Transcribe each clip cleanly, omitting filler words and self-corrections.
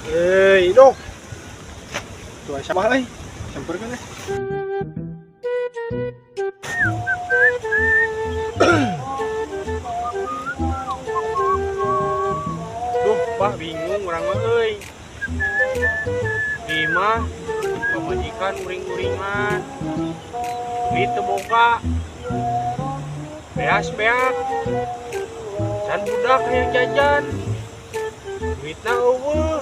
Ido. Tuh siapa euy? Sampeurkeun deh. Duh, Bah bingung urang mah euy. Di mah pamajikan uring-uringan. Duit teu boga. Beas-beak. Can budak hayang jajan. Duitna eueuh.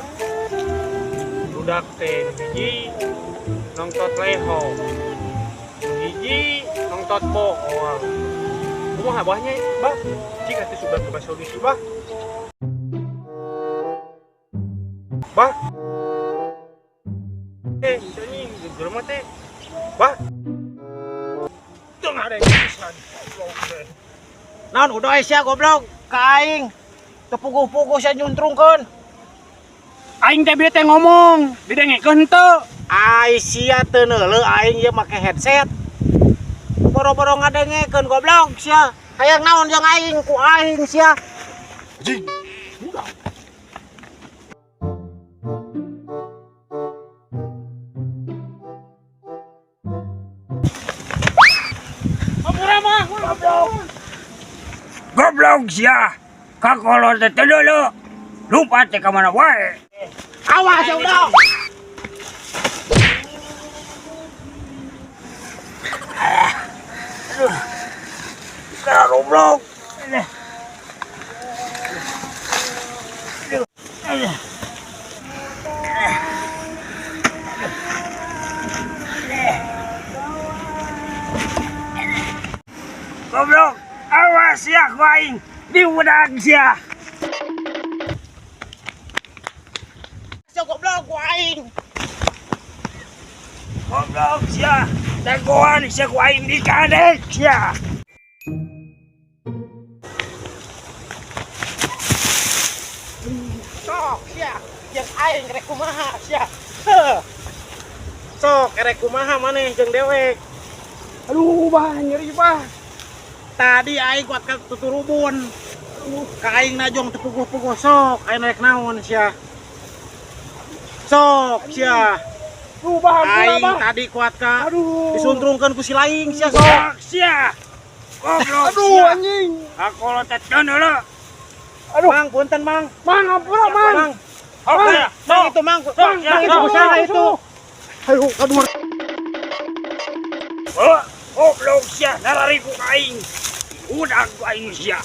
Budak teh hiji nongtot leho. Hiji nongtot bohong. Kumaha Bahnya, Bah? Cik atuh sudah coba solusi, Bah. Bah. Ini jelema teh. Bah. Teu ada pisan. Naon udah sia goblok ka aing. Teu puguh-puguh sia nyuntrungkeun. Aing teh bete ngomong, didengekeun henteu. Ai sia teu neuleuh aing ye make headset. Boro-boro ngadengekeun goblok sia. Hayang naon jeung aing ku aing sia. Jing. Budak. Goblok sia. Kakolot teh teu deuleu. Lupa teh ka mana wae. Awas ya udah. Ka goblok. Goblok, awas ya ku aing di udag sia. Sia goblok ku aing. Goblok sia, dagoan sia ku aing di kadek sia. Sok sia, jeung aing rek kumaha sia. Heuh. Sok rek kumaha maneh jeung dewek. Aduh, Bah, nyeri, Bah. Tadi aing kuat ka tuturubun. Ka aing najong teu puguh-puguh sok aing rek naon sia. Sok sia. Aduh, Bah, Aing Bah. tadi kuat ka Aduh. disuntrungkeun ku si laing sia sok. Goblok sia. Goblok Aduh, sia. anjing. Kakolot teh teu deuleu. Aduh. Mang punten mang. Mang, ampura, Mang. Mang. Oke, Mang itu mang. Mang itu usaha itu. Ayo, kabur. goblok sia, narariku ka aing. Udag ku aing sia.